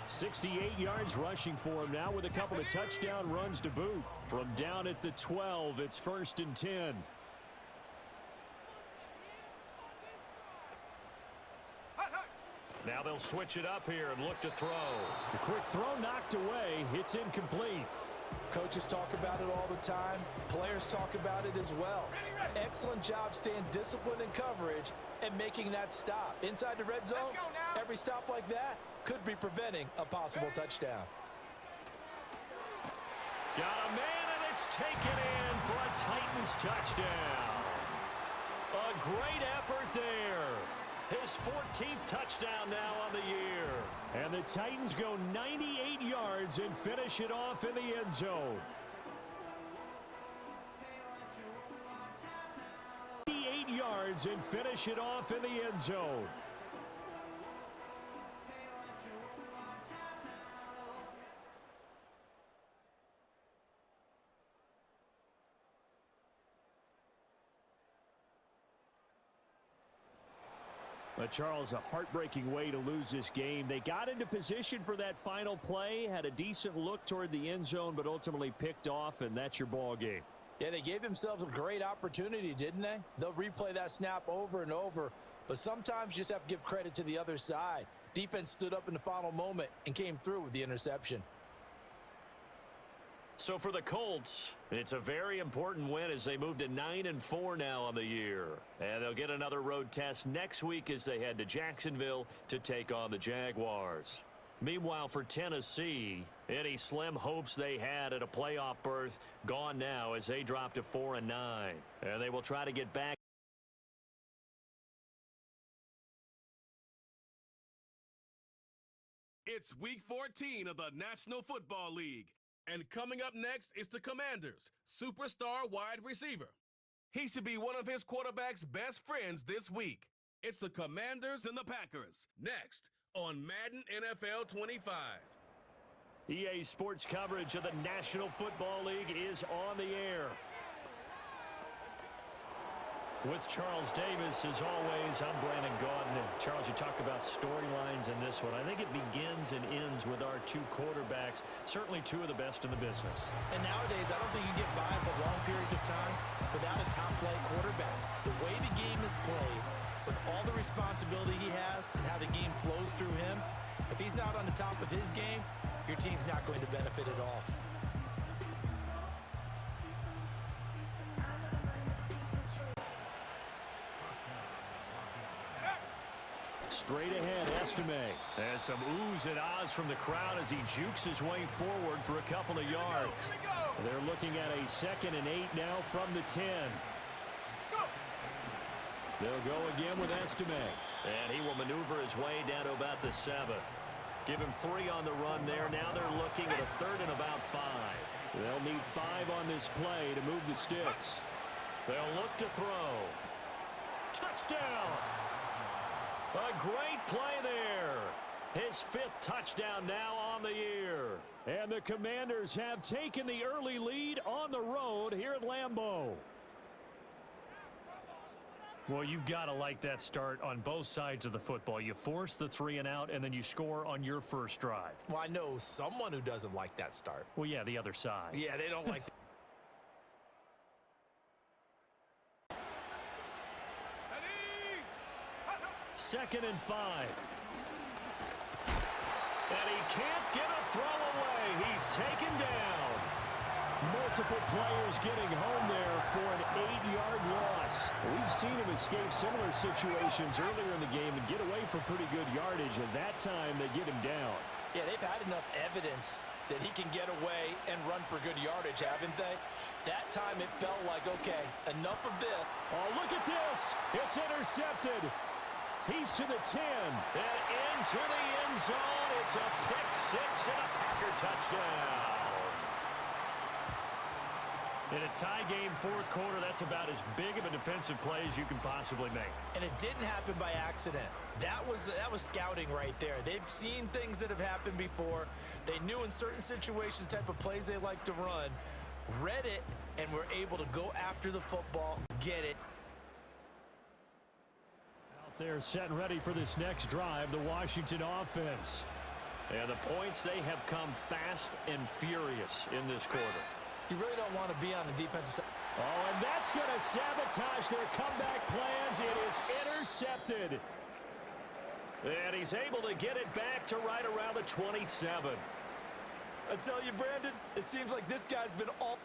68 yards rushing for him now with a couple of touchdown runs to boot. From down at the 12, it's 1st and 10. Now they'll switch it up here and look to throw. The quick throw knocked away. It's incomplete. Coaches talk about it all the time. Players talk about it as well. Excellent job staying disciplined in coverage and making that stop. Inside the red zone, every stop like that could be preventing a possible touchdown. Got a man, and it's taken in for a Titans touchdown. A great effort there. His 14th touchdown now on the year. And the Titans go 98 yards and finish it off in the end zone. 98 yards and finish it off in the end zone. But Charles, a heartbreaking way to lose this game. They got into position for that final play, had a decent look toward the end zone, but ultimately picked off, and that's your ball game. Yeah, they gave themselves a great opportunity, didn't they? They'll replay that snap over and over, but sometimes you just have to give credit to the other side. Defense stood up in the final moment and came through with the interception. So for the Colts, it's a very important win as they move to 9-4 now on the year. And they'll get another road test next week as they head to Jacksonville to take on the Jaguars. Meanwhile, for Tennessee, any slim hopes they had at a playoff berth gone now as they drop to 4-9. And they will try to get back. It's week 14 of the National Football League. And coming up next is the Commanders' superstar wide receiver. He should be one of his quarterback's best friends this week. It's the Commanders and the Packers, next on Madden NFL 25. EA Sports coverage of the National Football League is on the air. With Charles Davis, as always, I'm Brandon Gaudin. And Charles, you talk about storylines in this one. I think it begins and ends with our two quarterbacks, certainly two of the best in the business. And nowadays, I don't think you get by for long periods of time without a top-flight quarterback. The way the game is played, with all the responsibility he has and how the game flows through him, if he's not on the top of his game, your team's not going to benefit at all. Straight ahead, Estime. And some oohs and ahs from the crowd as he jukes his way forward for a couple of yards. They're looking at a 2nd and 8 now from the 10. They'll go again with Estime. And he will maneuver his way down to about the 7. Give him 3 on the run there. Now they're looking at a 3rd and about 5. They'll need 5 on this play to move the sticks. They'll look to throw. Touchdown! A great play there. His 5th touchdown now on the year. And the Commanders have taken the early lead on the road here at Lambeau. Well, you've got to like that start on both sides of the football. You force the 3 and out, and then you score on your first drive. Well, I know someone who doesn't like that start. Well, yeah, the other side. Yeah, they don't like that. 2nd and 5. And he can't get a throw away. He's taken down. Multiple players getting home there for an 8-yard loss. We've seen him escape similar situations earlier in the game and get away for pretty good yardage. And that time they get him down. Yeah, they've had enough evidence that he can get away and run for good yardage, haven't they? That time it felt like, okay, enough of this. Oh, look at this. It's It's intercepted. He's to the 10. And into the end zone. It's a pick six and a Packer touchdown. In a tie game fourth quarter, that's about as big of a defensive play as you can possibly make. And it didn't happen by accident. That was scouting right there. They've seen things that have happened before. They knew in certain situations the type of plays they like to run, read it, and were able to go after the football, get it. Out there set and ready for this next drive, the Washington offense. And the points, they have come fast and furious in this quarter. You really don't want to be on the defensive side. Oh, and that's going to sabotage their comeback plans. It is intercepted. And he's able to get it back to right around the 27. I tell you, Brandon, it seems like this guy's been all...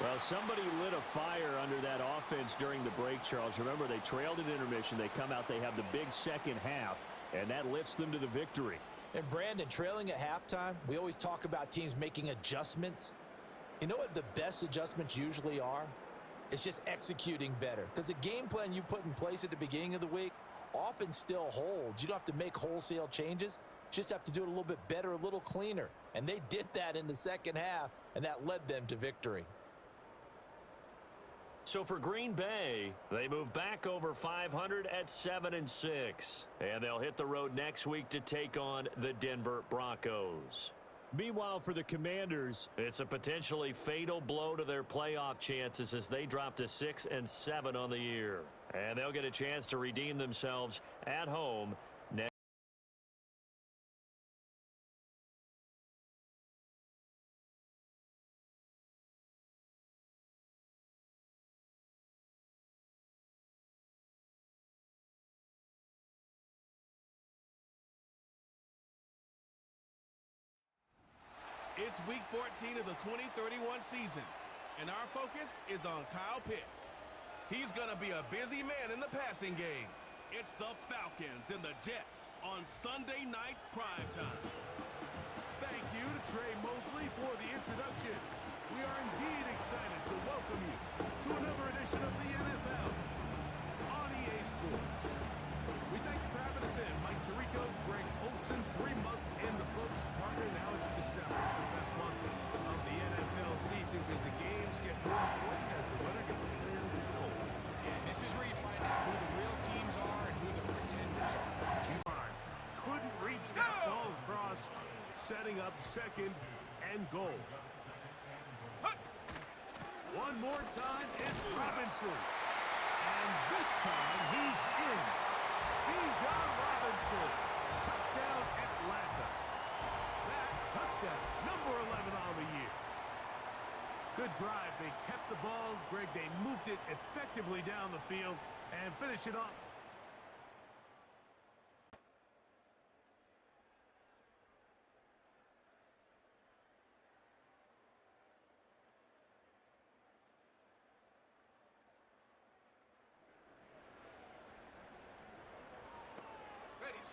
Well, somebody lit a fire under that offense during the break, Charles. Remember, they trailed at intermission. They come out, they have the big second half, and that lifts them to the victory. And Brandon, trailing at halftime, we always talk about teams making adjustments. You know what the best adjustments usually are? It's just executing better. Because the game plan you put in place at the beginning of the week often still holds. You don't have to make wholesale changes. You just have to do it a little bit better, a little cleaner. And they did that in the second half, and that led them to victory. So for Green Bay, they move back over 500 at 7-6. And they'll hit the road next week to take on the Denver Broncos. Meanwhile, for the Commanders, it's a potentially fatal blow to their playoff chances as they drop to 6-7 on the year. And they'll get a chance to redeem themselves at home next. It's week 14 of the 2031 season, and our focus is on Kyle Pitts. He's going to be a busy man in the passing game. It's the Falcons and the Jets on Sunday night primetime. Thank you to Trey Mosley for the introduction. We are indeed excited to welcome you to another edition of the NFL on EA Sports. We thank you for having us in. Mike Tirico, Greg Olson, 3 months in the books. Partner, now it's December. It's the best month of the NFL season because the games get more important as the weather gets a little bit colder. Yeah, this is where you find out who the real teams are and who the pretenders are. Couldn't reach that ball across, setting up second and goal. One more time, it's Robinson. And this time, he's in. Bijan Robinson. Touchdown, Atlanta. That touchdown, number 11 on the year. Good drive. They kept the ball. Greg, they moved it effectively down the field and finished it off.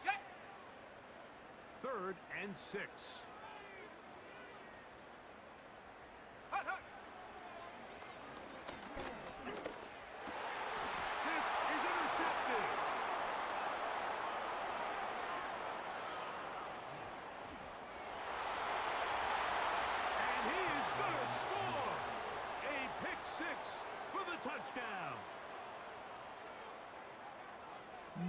Set. 3rd and 6. Hut, hut. This is intercepted. And he is going to score. A pick 6 for the touchdown.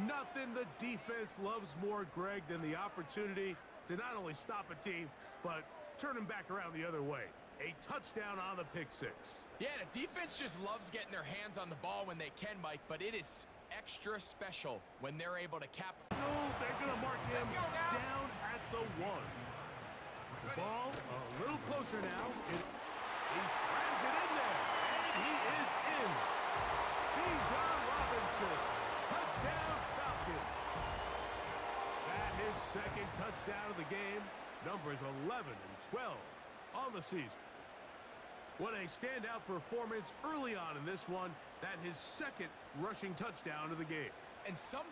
Nothing the defense loves more, Greg, than the opportunity to not only stop a team, but turn them back around the other way. A touchdown on the pick 6. Yeah, the defense just loves getting their hands on the ball when they can, Mike, but it is extra special when they're able to cap. No, they're going to mark him down at the 1. The ball a little closer now. He slams it in there, and he is in. Bijan Robinson. Touchdown, Falcons. That his second touchdown of the game. Numbers 11 and 12 on the season. What a standout performance early on in this one. That his second rushing touchdown of the game. And some...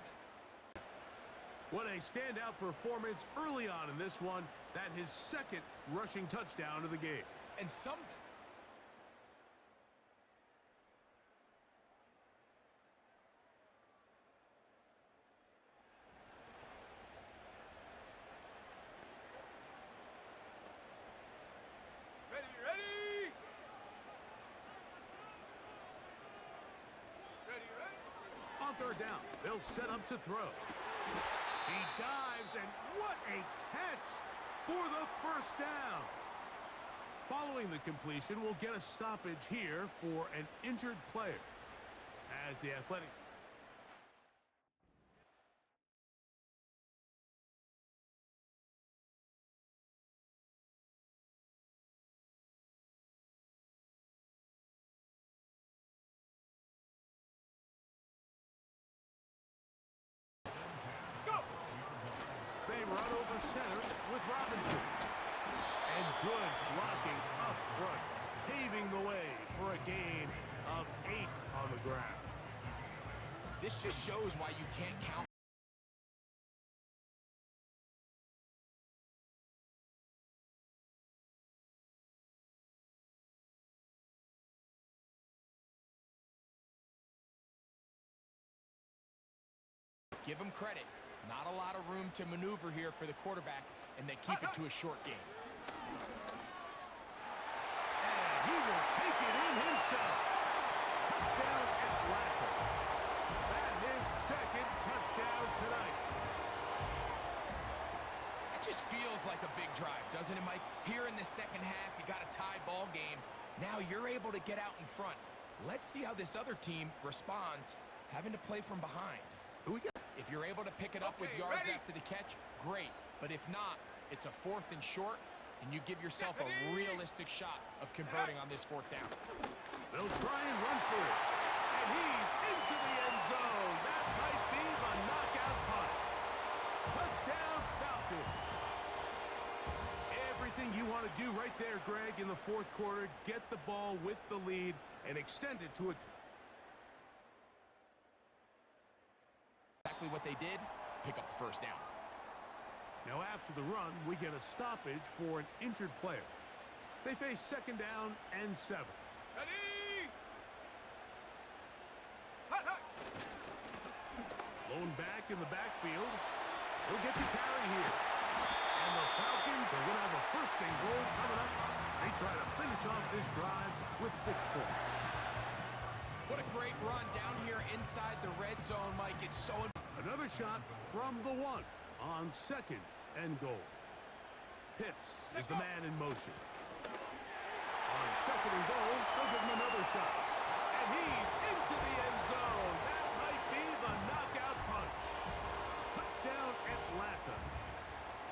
What a standout performance early on in this one. That his second rushing touchdown of the game. And some... On third down, they'll set up to throw. He dives, and what a catch for the first down. Following the completion, we'll get a stoppage here for an injured player. As the athletic... They run over center with Robinson. And good blocking up front, paving the way for a gain of 8 on the ground. This just shows why you can't count. Give him credit. Not a lot of room to maneuver here for the quarterback, and they keep it to a short game. And he will take it in himself. Touchdown Atlanta. That his second touchdown tonight. That just feels like a big drive, doesn't it, Mike? Here in the second half, you got a tie ball game. Now you're able to get out in front. Let's see how this other team responds, having to play from behind. Who we got? If you're able to pick it up with yards after the catch, great. But if not, it's a 4th and short, and you give yourself a realistic shot of converting on this 4th down. They'll try and run for it. And he's into the end zone. That might be the knockout punch. Touchdown Falcons. Everything you want to do right there, Greg, in the 4th quarter. Get the ball with the lead and extend it to a... Exactly what they did, pick up the first down. Now after the run, we get a stoppage for an injured player. They face 2nd down and 7. Ready! Lone back in the backfield. He'll get the carry here. And the Falcons are going to have a 1st and goal coming up. They try to finish off this drive with 6 points. What a great run down here inside the red zone, Mike. It's so... Another shot from the 1 on 2nd and goal. Pitts is the man in motion. On 2nd and goal, they'll give him another shot. And he's into the end zone. That might be the knockout punch. Touchdown Atlanta.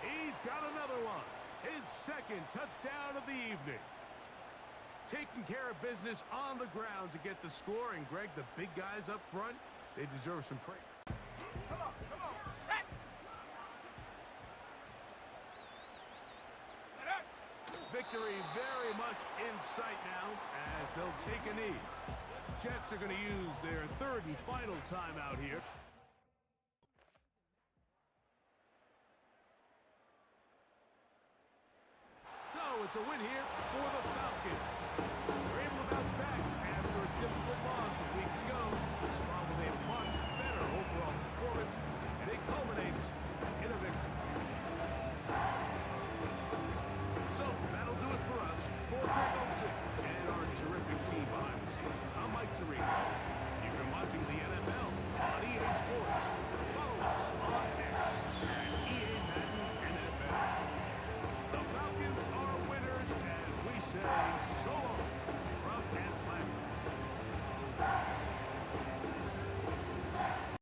He's got another one. His 2nd touchdown of the evening. Taking care of business on the ground to get the score. And Greg, the big guys up front, they deserve some praise. Come on, set! Victory very much in sight now as they'll take a knee. Jets are going to use their 3rd and final timeout here. So it's a win here for the Falcons. They're able to bounce back after a difficult loss a week ago. Respond with a much better overall performance, and it culminates in a victory. So that'll do it for us. For Greg Olson and our terrific team behind the scenes, I'm Mike Tirico. You've been watching the NFL on EA Sports. Follow us on X at EA Madden NFL. The Falcons are winners as we say so long.